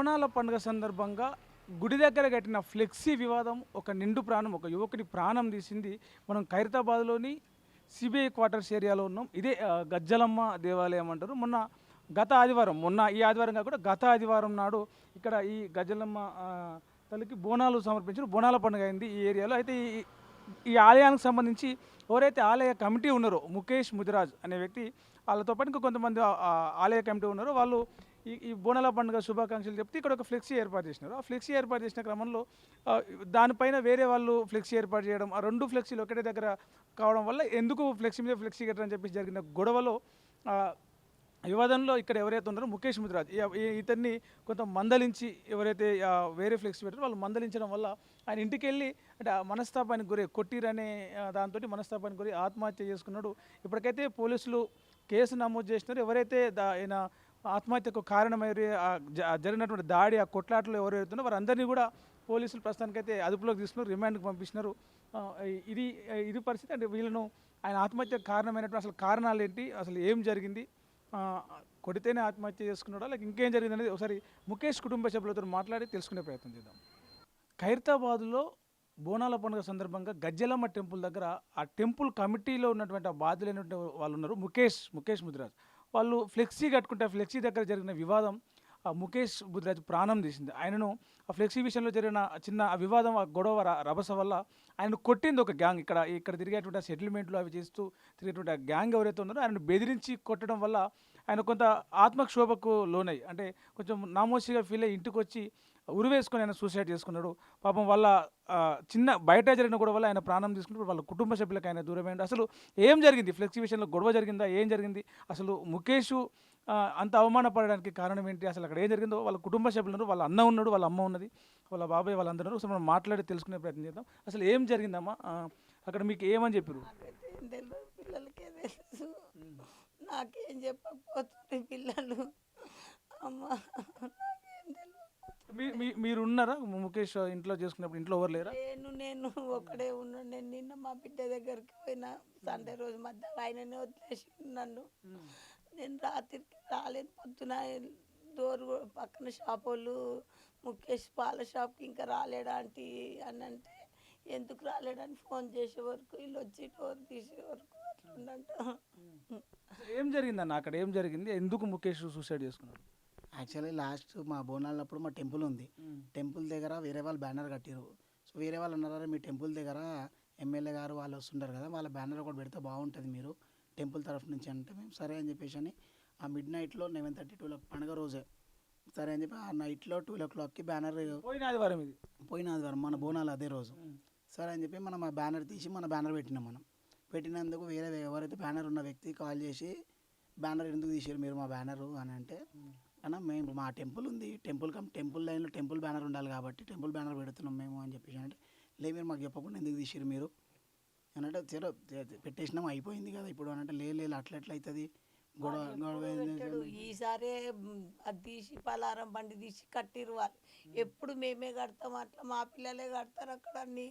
బోనాల పండుగ సందర్భంగా గుడి దగ్గర కట్టిన ఫ్లెక్సీ వివాదం ఒక నిండు ప్రాణం, ఒక యువకుడి ప్రాణం తీసింది. మనం ఖైరతాబాద్‌లోని సిబిఐ క్వార్టర్స్ ఏరియాలో ఉన్నాం. ఇదే గజ్జలమ్మ దేవాలయం అంటారు. గత ఆదివారం, మొన్న ఈ ఆదివారం కాకుండా గత ఆదివారం నాడు ఇక్కడ ఈ గజ్జలమ్మ తల్లికి బోనాలు సమర్పించారు. బోనాల పండుగ అయింది ఈ ఏరియాలో. అయితే ఈ ఈ ఆలయానికి సంబంధించి ఎవరైతే ఆలయ కమిటీ ఉన్నారో ముఖేష్ ముదిరాజ్ అనే వ్యక్తి, వాళ్ళతో పాటు ఇంకా కొంతమంది ఆలయ కమిటీ ఉన్నారో వాళ్ళు ఈ బోనాల పండుగ శుభాకాంక్షలు చెప్తే ఇక్కడ ఒక ఫ్లెక్సీ ఏర్పాటు చేసినారు. ఆ ఫ్లెక్సీ ఏర్పాటు చేసిన క్రమంలో దానిపైన వేరే వాళ్ళు ఫ్లెక్సీ ఏర్పాటు చేయడం, ఆ 2 ఫ్లెక్సీలు ఒకటే దగ్గర కావడం వల్ల ఎందుకు ఫ్లెక్సీ మీద ఫ్లెక్సీ కట్టరని చెప్పేసి జరిగిన గొడవలో వివాదంలో ఇక్కడ ఎవరైతే ఉన్నారో ముఖేష్ ముదిరాజ్ ఇతన్ని కొంత మందలించి ఎవరైతే వేరే ఫ్లెక్సీ పెట్టారో వాళ్ళు మందలించడం వల్ల ఆయన ఇంటికి వెళ్ళి అంటే ఆ మనస్తాపానికి గురి కొట్టిరనే దాంతో మనస్తాపానికి గురి ఆత్మహత్య చేసుకున్నాడు. ఇప్పటికైతే పోలీసులు కేసు నమోదు చేసినారు. ఎవరైతే ఆయన ఆత్మహత్యకు కారణమయ్యారు, జరిగినటువంటి దాడి, ఆ కొట్లాటలో ఎవరైతే ఉన్నారో వారందరినీ కూడా పోలీసులు ప్రస్తుతానికైతే అదుపులోకి తీసుకున్నారు, రిమాండ్కి పంపించినారు. ఇది ఇది పరిస్థితి. అంటే వీళ్ళను ఆయన ఆత్మహత్యకు కారణమైనటువంటి అసలు కారణాలు ఏంటి, అసలు ఏం జరిగింది, కొడితేనే ఆత్మహత్య చేసుకున్నాడా లేక ఇంకేం జరిగింది అనేది ఒకసారి ముఖేష్ కుటుంబ సభ్యులతో మాట్లాడి తెలుసుకునే ప్రయత్నం చేద్దాం. ఖైరతాబాద్లో బోనాల పండుగ సందర్భంగా గజ్జలమ్మ టెంపుల్ దగ్గర ఆ టెంపుల్ కమిటీలో ఉన్నటువంటి ఆ బాధ్యులైనటువంటి వాళ్ళు ఉన్నారు, ముఖేష్ ముదిరాజ్. వాళ్ళు ఫ్లెక్సీ కట్టుకుంటే ఆ ఫ్లెక్సీ దగ్గర జరిగిన వివాదం ఆ ముఖేష్ ముదిరాజ్ ప్రాణం తీసింది. ఆయనను ఆ ఫ్లెక్సీ విషయంలో జరిగిన చిన్న ఆ వివాదం, ఆ గొడవ రభస వల్ల ఆయన కొట్టింది ఒక గ్యాంగ్. ఇక్కడ తిరిగేటువంటి సెటిల్మెంట్లు అవి చేస్తూ తిరిగేటువంటి ఆ గ్యాంగ్ ఎవరైతే ఉన్నారో ఆయనను బెదిరించి కొట్టడం వల్ల ఆయన కొంత ఆత్మక్షోభకు లోనై, అంటే కొంచెం నామోషిగా ఫీల్ అయ్యి ఇంటికి వచ్చి ఉరివేసుకొని ఆయన సూసైడ్ చేసుకున్నాడు. పాపం వాళ్ళ చిన్న బయట జరిగిన గొడవ వల్ల ఆయన ప్రాణం తీసుకున్నప్పుడు వాళ్ళ కుటుంబ సభ్యులకు ఆయన దూరమైంది. అసలు ఏం జరిగింది, ఫ్లెక్సీ విషయంలో గొడవ జరిగిందా, ఏం జరిగింది, అసలు ముఖేష్ అంత అవమానపడడానికి కారణం ఏంటి, అసలు అక్కడ ఏం జరిగిందో వాళ్ళ కుటుంబ సభ్యులు ఉన్నారు, వాళ్ళ అన్న ఉన్నాడు, వాళ్ళ అమ్మ ఉన్నది, వాళ్ళ బాబాయ్ వాళ్ళందరూ ఉన్నారు. అసలు మనం మాట్లాడి తెలుసుకునే ప్రయత్నం చేద్దాం. అసలు ఏం జరిగిందమ్మా, అక్కడ మీకు ఏమని చెప్పారు? పిల్లలకే తెలుసు, నాకేం చెప్పకపోతుంది పిల్లలు. అమ్మ నాకేం తెలియదు. మీరు ఉన్నారా ముఖేష్ ఇంట్లో చేసుకున్నప్పుడు? ఇంట్లో ఎవరు లేరా? నేను ఒకడే ఉన్నాను. నేను నిన్న మా బిడ్డ దగ్గరికి పోయినా సండే రోజు మధ్యాహ్నం ఆయననే వదిలేసి నన్ను. నేను రాత్రికి రాలేదు. పొద్దున డోర్ పక్కన షాప్ వాళ్ళు ముఖేష్ పాల షాప్కి ఇంకా రాలేడా ఆంటీ అని అంటే, ఎందుకు రాలేడని ఫోన్ చేసే వరకు వీళ్ళు వచ్చి డోర్ తీసే వరకు అట్లా ఉండంట. ఏం జరిగిందన్న, అక్కడ ఏం జరిగింది, ఎందుకు ముఖేష్ సూసైడ్ చేసుకున్నాడు? యాక్చువల్లీ లాస్ట్ మా బోనాలప్పుడు మా టెంపుల్ ఉంది. టెంపుల్ దగ్గర వేరే వాళ్ళు బ్యానర్ కట్టారు. సో వేరే వాళ్ళు అన్నారు, మీ టెంపుల్ దగ్గర ఎమ్మెల్యే గారు వాళ్ళు వస్తుంటారు కదా, వాళ్ళ బ్యానర్ ఒకటి పెడితే బాగుంటుంది మీరు టెంపుల్ తరఫు నుంచి అంటే, మేము సరే అని చెప్పేసి అని ఆ మిడ్ నైట్లో 11:30 12 పండుగ రోజే సరే అని చెప్పి ఆ నైట్లో 12 o'clockకి బ్యానర్ పోయిన ఆదివారం మన బోనాలు అదే రోజు. సరే అని చెప్పి మనం ఆ బ్యానర్ తీసి మన బ్యానర్ పెట్టినాం. మనం పెట్టినందుకు వేరే ఎవరైతే బ్యానర్ ఉన్న వ్యక్తి కాల్ చేసి, బ్యానర్ ఎందుకు తీసారు మీరు మా బ్యానరు అని అంటే, అన్న మేము మా టెంపుల్ ఉంది, టెంపుల్ లైన్లో టెంపుల్ బ్యానర్ ఉండాలి కాబట్టి టెంపుల్ బ్యానర్ పెడుతున్నాం మేము అని చెప్పేసి అంటే, మీరు మాకు చెప్పకుండా ఎందుకు తీసారు మీరు అని అంటే, సరే పెట్టేసినాం అయిపోయింది కదా ఇప్పుడు అని అంటే, లేదు అట్లా ఎట్లా అవుతుంది గొడవ. ఈసారే అది తీసి పలారం బండి తీసి కట్టిరు వాళ్ళు. ఎప్పుడు మేమే కడతాం, అట్లా మా పిల్లలే కడతారు అక్కడ అన్ని.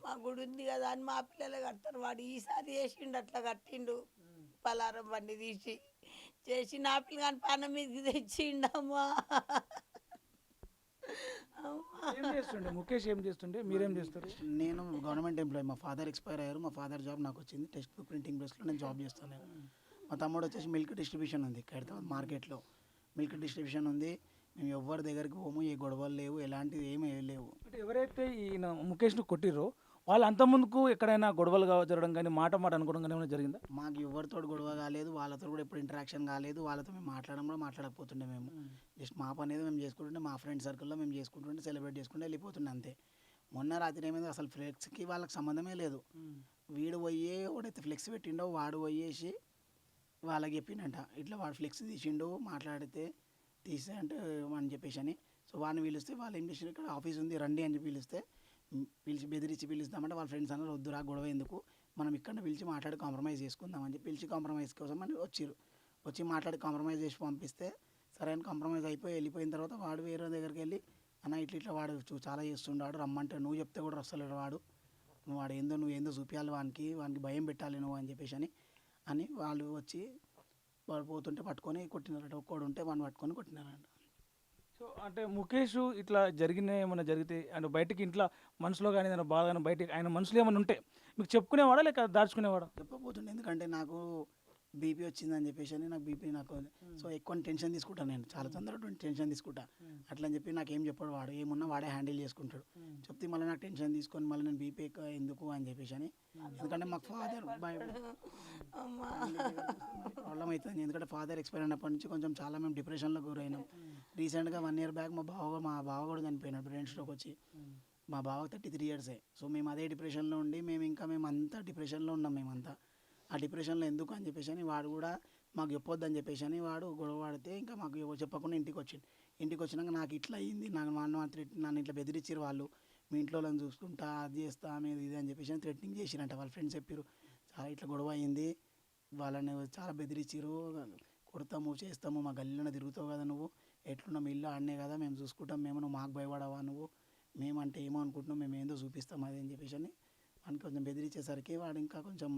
మా గుడి ఉంది కదా అని మా పిల్లలే కడతారు. వాడు ఈసారి చేసిండు అట్లా కట్టిండు పలారం బండి తీసి చేసి నా పిల్లగాని పానం మీద తెచ్చిండమ్మా. ముఖేష్ ఏం చేస్తుండే, మీరేం చేస్తారు? నేను గవర్నమెంట్ ఎంప్లాయీ. మా ఫాదర్ ఎక్స్పైర్ అయ్యారు. మా ఫాదర్ జాబ్ నాకు వచ్చింది, టెక్స్ట్ బుక్ ప్రింటింగ్ ప్రెస్లో నేను జాబ్ చేస్తాను. మా తమ్ముడు వచ్చేసి మిల్క్ డిస్ట్రిబ్యూషన్ ఉంది ఖైరతాబాద్ మార్కెట్లో. మిల్క్ డిస్ట్రిబ్యూషన్ ఉంది. మేము ఎవరి దగ్గరికి పోము, ఏ గొడవలు లేవు, ఎలాంటివి ఏమీ లేవు. అంటే ఎవరైతే ఈయన ముఖేష్ను కొట్టిరో వాళ్ళు అంతకుముందుకు ఎక్కడైనా గొడవలు జరగడం కానీ మాట అనుకోవడం కానీ ఏమైనా జరిగిందా? మాకు ఎవరితో గొడవ కాలేదు, వాళ్ళతో కూడా ఎప్పుడు ఇంటరాక్షన్ కాలేదు. వాళ్ళతో మేము మాట్లాడడం కూడా మాట్లాడకపోతుండే. మేము జస్ట్ మా పని ఏదో మేము చేసుకుంటుండే, మా ఫ్రెండ్ సర్కిల్లో మేము చేసుకుంటుండే, సెలబ్రేట్ చేసుకుంటే వెళ్ళిపోతుండే అంతే. మొన్న రాత్రి ఏమైంది, అసలు ఫ్లెక్స్కి వాళ్ళకి సంబంధమే లేదు. వీడు పోయే వాడైతే ఫ్లెక్స్ పెట్టిండో వాడు పోయేసి వాళ్ళకి చెప్పిండంట, ఇట్లా వాడు ఫ్లెక్స్ తీసిండు మాట్లాడితే తీసే అంటే అని చెప్పేసి అని. సో వాడిని పిలిస్తే వాళ్ళు ఏం చేసిన, ఇక్కడ ఆఫీస్ ఉంది రండి అని చెప్పి పిలిచి బెదిరించి పిలుస్తామంటే వాళ్ళ ఫ్రెండ్స్ అన్నారు, వద్దురా గొడవ ఎందుకు, మనం ఇక్కడ పిలిచి మాట్లాడి కాంప్రమైజ్ చేసుకుందామని చెప్పి పిలిచి కాంప్రమైజ్ కోసం అని వచ్చి మాట్లాడి కాంప్రమైజ్ చేసి పంపిస్తే, సరే అని కాంప్రమైజ్ అయిపోయి వెళ్ళిపోయిన తర్వాత వాడు వేరే దగ్గరికి వెళ్ళి, అన్న ఇట్లా వాడు చాలా చేస్తుండాడు, రమ్మంటే నువ్వు చెప్తే కూడా వస్తలేడు వాడు, నువ్వు ఏందో చూపించాలి వానికి భయం పెట్టాలి నువ్వు అని చెప్పేసి అని వాళ్ళు వచ్చి వాడు పోతుంటే పట్టుకొని కొట్టినారట. ఒక్కడు ఉంటే వాడిని పట్టుకొని కొట్టినారంట. సో అంటే ముఖేష్ ఇట్లా జరిగిన ఏమైనా జరిగితే అంటే బయటికి ఇంట్లో మనసులో కానీ ఏదైనా బాధ కానీ బయటికి ఆయన మనసులో ఏమైనా ఉంటే మీకు చెప్పుకునేవాడా లేక దాచుకునేవాడా? చెప్పబోతుండే ఎందుకంటే నాకు బీపీ వచ్చిందని చెప్పేసి అని నాకు బీపీ నాకు సో ఎక్కువ టెన్షన్ తీసుకుంటాను నేను చాలా తొందరగా టెన్షన్ తీసుకుంటా అట్లా అని చెప్పి నాకు ఏం చెప్పాడు వాడు ఏమున్నా వాడే హ్యాండిల్ చేసుకుంటాడు చెప్తే మళ్ళీ నాకు టెన్షన్ తీసుకొని మళ్ళీ నేను బీపీ ఎక్కువ ఎందుకు అని చెప్పేసి అని ఎందుకంటే మాకు ఫాదర్ ప్రాబ్లం అవుతుంది ఎందుకంటే ఫాదర్ ఎక్స్పైర్ అయినప్పటి నుంచి కొంచెం చాలా మేము డిప్రెషన్లో గురైనాం రీసెంట్గా 1 year బ్యాక్ మా బావ కూడా చనిపోయినాడు బ్రెయిన్ స్ట్రోక్ వచ్చి మా బావ 33 yearsే సో మేము అదే డిప్రెషన్లో ఉండి మేము అంతా డిప్రెషన్లో ఉన్నాం మేమంతా ఆ డిప్రెషన్లో ఎందుకు అని చెప్పేసి అని వాడు కూడా మాకు చెప్పొద్దని చెప్పేసి అని వాడు గొడవ పడితే ఇంకా మాకు ఎవరు చెప్పకుండా ఇంటికి వచ్చినాక నాకు ఇట్లా అయ్యింది నాకు నన్ను ఇట్లా బెదిరించారు వాళ్ళు మీ ఇంట్లో వాళ్ళని చూసుకుంటా అది చేస్తా అనేది ఇది అని చెప్పేసి అని థ్రెటనింగ్ చేసిరంట వాళ్ళ ఫ్రెండ్స్ చెప్పారు చాలా ఇట్లా గొడవ అయింది వాళ్ళని చాలా బెదిరించారు కొడతాము చేస్తాము మా గల్లీలోనే తిరుగుతావు కదా నువ్వు ఎట్లున్నా మీ ఇల్లు ఆడనే కదా మేము చూసుకుంటాం నువ్వు మాకు భయపడవా నువ్వు మేమంటే ఏమో అనుకుంటున్నాం మేము ఏందో చూపిస్తాం అది అని చెప్పేసి అని వానికి కొంచెం బెదిరించేసరికి వాడు ఇంకా కొంచెం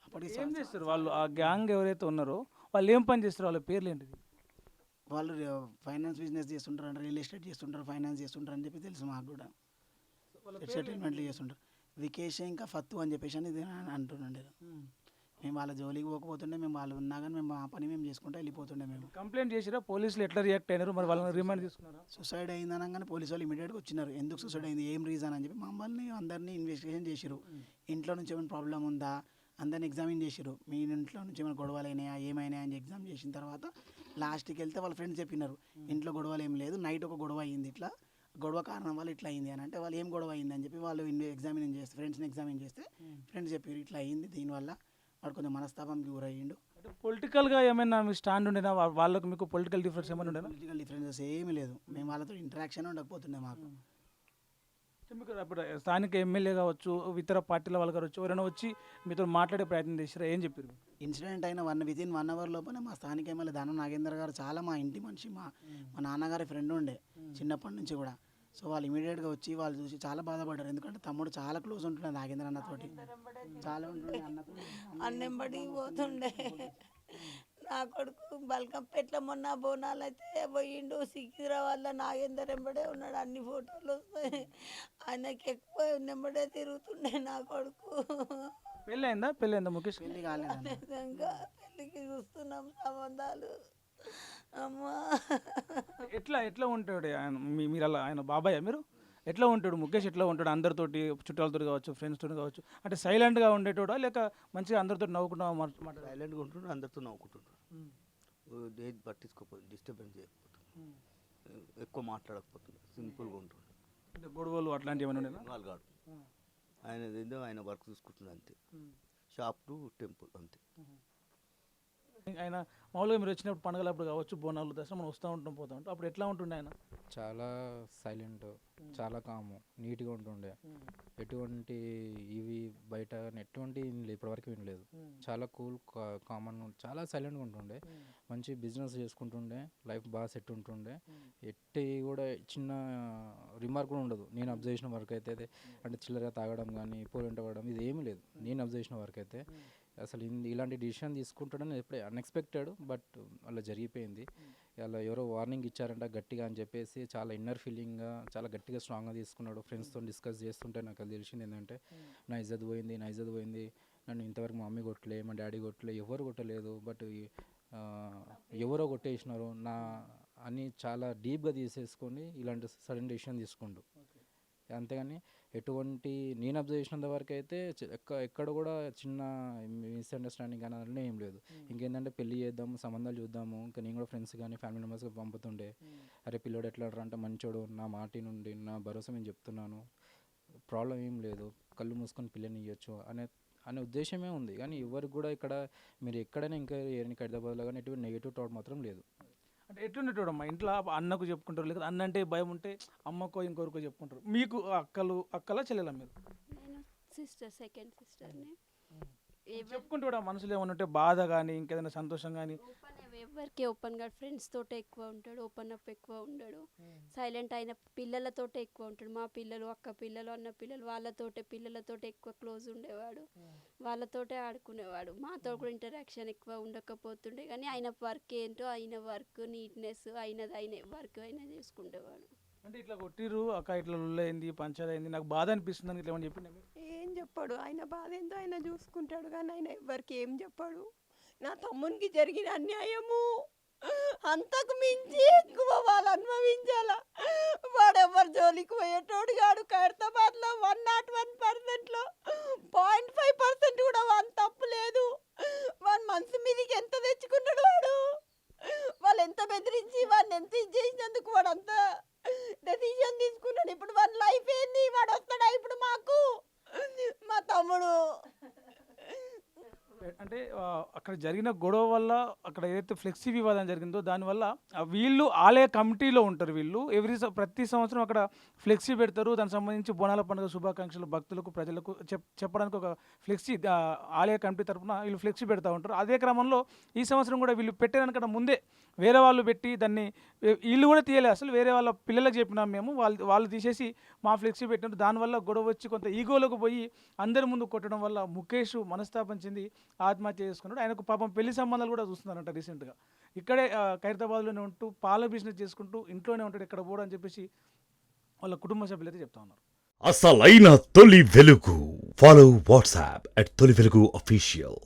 అప్పటికి ఏం చేస్తారు వాళ్ళు ఆ గ్యాంగ్ ఎవరైతే ఉన్నారో వాళ్ళు ఏం పని చేస్తారు వాళ్ళ పేర్లు ఏంటిది? వాళ్ళు ఫైనాన్స్ బిజినెస్ చేస్తుంటారు రియల్ ఎస్టేట్ చేస్తుంటారు ఫైనాన్స్ చేస్తుంటారు అని చెప్పి తెలుసు మాకు కూడా ఎంటర్టైన్మెంట్లు చేస్తుంటారు వికేష్ ఇంకా ఫత్తు అని చెప్పేసి అని ఇది అంటుండే మేము వాళ్ళ జోలికి పోకపోతుండే మేము వాళ్ళు ఉన్నా కానీ మేము మా పని మేము చేసుకుంటూ వెళ్ళిపోతుండే మేము కంప్లైంట్ చేసిరా పోలీసులు ఎట్లా రియాక్ట్ అయినారు మరి వాళ్ళని రిమాండ్ తీసుకున్నారా? సూసైడ్ అయింది అనగానే పోలీసు వాళ్ళు ఇమీడియట్గా వచ్చినారు ఎందుకు సూసైడ్ అయింది ఏం రీజన్ అని చెప్పి మమ్మల్ని అందరినీ ఇన్వెస్టిగేషన్ చేసిరు ఇంట్లో నుంచి ఏమైనా ప్రాబ్లం ఉందా అందరిని ఎగ్జామిన్ చేసిరు మీ ఇంట్లో నుంచి ఏమైనా గొడవలు అయినాయా ఏమైనా అని ఎగ్జామ్ చేసిన తర్వాత లాస్ట్కి వెళ్తే వాళ్ళ ఫ్రెండ్స్ చెప్పినారు ఇంట్లో గొడవలు ఏం లేదు నైట్ ఒక గొడవ అయింది ఇట్లా గొడవ కారణం వల్ల ఇట్లా అయింది అని అంటే వాళ్ళు ఏం గొడవ అయింది అని చెప్పి వాళ్ళు ఫ్రెండ్స్ని ఎగ్జామిన్ చేస్తే ఫ్రెండ్స్ చెప్పారు ఇట్లా అయింది దీనివల్ల వాడు కొంచెం మనస్తాపంకి గురయ్యిండు అంటే పొలిటికల్గా ఏమైనా మీ స్టాండ్ ఉండేనా వాళ్ళకు మీకు పొలిటికల్ డిఫరెన్స్ ఏమైనా ఉండేనా? పొలిటికల్ డిఫరెన్సెస్ ఏమీ లేదు మేము వాళ్ళతో ఇంటరాక్షన్ ఉండకపోతుండే మాకు మీకు అప్పుడు స్థానిక ఎమ్మెల్యే కావచ్చు ఇతర పార్టీల వాళ్ళు కావచ్చు ఎవరైనా వచ్చి మీతో మాట్లాడే ప్రయత్నం చేసిరా ఏం చెప్పారు? ఇన్సిడెంట్ అయిన వితిన్ 1 hour లోపల మా స్థానిక ఎమ్మెల్యే దానం నాగేందర్ గారు చాలా మా ఇంటి మనిషి మా నాన్నగారి ఫ్రెండ్ ఉండే చిన్నప్పటి నుంచి కూడా సో వాళ్ళు ఇమీడియట్గా వచ్చి వాళ్ళు చూసి చాలా బాధపడ్డారు ఎందుకంటే తమ్ముడు చాలా క్లోజ్ ఉంటుండే నాగేంద్ర అన్నతోటి చాలా ఉంటుండే అన్నెంబడి పోతుండే నా కొడుకు బల్కంపేట్ల మొన్న బోనాలు అయితే పోయిండు సికింద్రాబాద్లో నాగేందర్ ఎంబడే ఉన్నాడు అన్ని ఫోటోలు వస్తాయి ఆయనకి ఎక్కువ నెంబడే తిరుగుతుండే నా కొడుకు పెళ్ళైందా ముఖేష్? పెళ్లి కాలేదు నిజంగా పెళ్ళికి చూస్తున్నాం సంబంధాలు అమ్మా ఎట్లా ఉంటాడు ఆయన మీరు అలా ఆయన బాబాయ్ మీరు ఎట్లా ఉంటాడు ముఖేష్ ఎట్లా ఉంటాడు అందరితోటి చుట్టాలతో కావచ్చు ఫ్రెండ్స్ తోటి కావచ్చు అంటే సైలెంట్గా ఉండేటోడా లేక మంచిగా అందరితో నవ్వుకుంటా సైలెంట్గా ఉంటుండ్రు అందరితో నవ్వుకుంటుండ్రు ఏది పట్టించుకోకపోతుంది డిస్టర్బెన్స్ చేయకపోతుంది ఎక్కువ మాట్లాడకపోతుంది సింపుల్గా ఉంటుండ్రు అంటే గొడవలు అట్లాంటివి ఏమైనా ఉండేనా? వాళ్ళు కాడు ఆయన ఏందో ఆయన వర్క్ చూసుకుంటున్నారు అంతే షాప్ టు టెంపుల్ అంతే. ఆయన మామూలుగా మీరు వచ్చినప్పుడు పండుగలప్పుడు కావచ్చు బోనాలు దసరా మనం వస్తూ ఉంటాం పోతూ ఉంటాం అప్పుడు ఎట్లా ఉంటుండే ఆయన? చాలా సైలెంట్ చాలా కాము నీట్గా ఉంటుండే ఎటువంటి ఇవి బయట ఎటువంటి ఇప్పటివరకు వినలేదు చాలా కూల్ కామన్ చాలా సైలెంట్గా ఉంటుండే మంచి బిజినెస్ చేసుకుంటుండే లైఫ్ బాగా సెట్ ఉంటుండే ఎట్టి కూడా చిన్న రిమార్క్ కూడా ఉండదు నేను అబ్జర్వ్ చేసిన వరకు అయితే అంటే చిల్లరగా తాగడం కానీ పోలింట పడడం ఇది ఏమీ లేదు నేను అబ్జర్వ్ చేసిన వరకు అయితే అసలు ఇలాంటి డిసిషన్ తీసుకుంటాడని ఎప్పుడే అన్ఎక్స్పెక్టెడ్ బట్ అలా జరిగిపోయింది అలా ఎవరో వార్నింగ్ ఇచ్చారంట గట్టిగా అని చెప్పేసి చాలా ఇన్నర్ ఫీలింగ్గా చాలా గట్టిగా స్ట్రాంగ్గా తీసుకున్నాడు ఫ్రెండ్స్తో డిస్కస్ చేస్తుంటే నాకు అది తెలిసింది ఏంటంటే నా ఇజ్జత్ పోయింది నన్ను ఇంతవరకు మా మమ్మీ కొట్టలే మా డాడీ కొట్టలే ఎవరు కొట్టలేదు బట్ ఎవరో కొట్టేసినారు నా అని చాలా డీప్గా తీసేసుకొని ఇలాంటి సడన్ డెసిషన్ తీసుకుండు అంతేగాని ఎటువంటి నేను అబ్జర్వ్ చేసినంత వరకు అయితే ఎక్కడ కూడా చిన్న మిస్అండర్స్టాండింగ్ కానీ అన్నీ ఏం లేదు ఇంకేంటంటే పెళ్లి చేద్దాము సంబంధాలు చూద్దాము ఇంకా నేను కూడా ఫ్రెండ్స్ కానీ ఫ్యామిలీ మెంబర్స్కి పంపుతుండే అరే పిల్లోడు ఎట్లా అంటే మంచోడు నా మాటి నుండి నా భరోసా నేను చెప్తున్నాను ప్రాబ్లం ఏం లేదు కళ్ళు మూసుకొని పిల్లని ఇవ్వచ్చు అనే ఉద్దేశమే ఉంది కానీ ఎవరికి కూడా ఇక్కడ మీరు ఎక్కడైనా ఇంకా హైదరాబాద్లో కానీ ఎటువంటి నెగిటివ్ థాట్ మాత్రం లేదు. అంటే ఎట్లుండేటోడు అమ్మ ఇంట్లో అన్నకు చెప్పుకుంటారు లేదా అన్న అంటే భయం ఉంటే అమ్మకో ఇంకొకరికో చెప్పుకుంటారు మీకు అక్కలా చెల్లెలా మీరు? నేను సెకండ్ సిస్టర్ని చెప్పుకుంటూ కూడా మనసులో ఏమైనా ఉంటే బాధ కానీ ఇంకేదైనా సంతోషం కానీ ఎవరికి ఓపెన్గా ఫ్రెండ్స్ తోటే ఎక్కువ ఉంటాడు, ఓపెన్ అప్ ఎక్కువ ఉండడు, సైలెంట్ అయిన పిల్లలతోటే ఎక్కువ ఉంటాడు. మా పిల్లలు, అక్క పిల్లలు, అన్న పిల్లలు పిల్లలతోటే ఎక్కువ క్లోజ్ ఉండేవాడు, వాళ్ళతోటే ఆడుకునేవాడు. మాతో కూడా ఇంటరాక్షన్ ఎక్కువ ఉండకపోతుండే, కానీ ఆయన వర్క్ ఏంటో ఆయన వర్క్ నీట్నెస్ అయిన వర్క్ అయినా చేసుకుండేవాడు. అంటే ఇట్లా కొట్టిర్రు అక్క ఇట్లా లుల్లైంది పంచాయతీ అయింది నాకు బాధ అనిపిస్తుంది అని ఇట్లా ఏమని చెప్పిండే మీరు? ఏం చెప్పాడు, ఆయన బాధ ఏందో ఆయన చూసుకుంటాడు, కానీ ఆయన ఎవరికి ఏం చెప్పాడు. నా తమ్మునికి జరిగిన అన్యాయము అంతకు మించి ఎక్కువ వాళ్ళు అనుభవించాలా. వాడు ఎవరు జోలికి పోయేటోడు కాడు. ఖైరతాబాద్లో 101%లో 0.5% కూడా వాని తప్పు లేదు. వాని మనసు మీదకి ఎంత తెచ్చుకున్నాడు వాడు. వాళ్ళు ఎంత బెదిరించి వాడిని ఎంత ఇది చేసినందుకు వాడు అంత డెసిషన్ తీసుకున్నాడు. ఇప్పుడు వాడి లైఫ్ ఏంది, వాడు వస్తాడా ఇప్పుడు మాకు? మా తమ్ముడు అంటే అక్కడ జరిగిన గొడవ వల్ల అక్కడ ఏదైతే ఫ్లెక్సీ వివాదం జరిగిందో దానివల్ల వీళ్ళు ఆలయ కమిటీలో ఉంటారు. వీళ్ళు ప్రతి సంవత్సరం అక్కడ ఫ్లెక్సీ పెడతారు. దానికి సంబంధించి బోనాల పండుగ శుభాకాంక్షలు భక్తులకు ప్రజలకు చెప్పడానికి ఒక ఫ్లెక్సీ ఆలయ కమిటీ తరఫున వీళ్ళు ఫ్లెక్సీ పెడతా ఉంటారు. అదే క్రమంలో ఈ సంవత్సరం కూడా వీళ్ళు పెట్టేదానికన్నా ముందే వేరే వాళ్ళు పెట్టి దాన్ని వీళ్ళు కూడా తీయలేదు. అసలు వేరే వాళ్ళ పిల్లలకు చెప్పినాం మేము, వాళ్ళు తీసేసి మా ఫ్లెక్సీ పెట్టినట్టు. దానివల్ల గొడవ వచ్చి కొంత ఈగోలకు పోయి అందరి ముందు కొట్టడం వల్ల ముఖేష్ మనస్తాపం చెంది ఆత్మహత్య చేసుకున్నాడు. ఆయనకు పాపం పెళ్లి సంబంధాలు కూడా చూస్తున్నారంట రీసెంట్గా. ఇక్కడే ఖైరతాబాద్లోనే ఉంటూ పాల బిజినెస్ చేసుకుంటూ ఇంట్లోనే ఉంటాడు, ఎక్కడ పోవడం అని చెప్పేసి వాళ్ళ కుటుంబ సభ్యులు అయితే చెప్తా ఉన్నారు. అసలైన తొలి వెలుగు. ఫాలో వాట్సాప్ @తొలి వెలుగు official.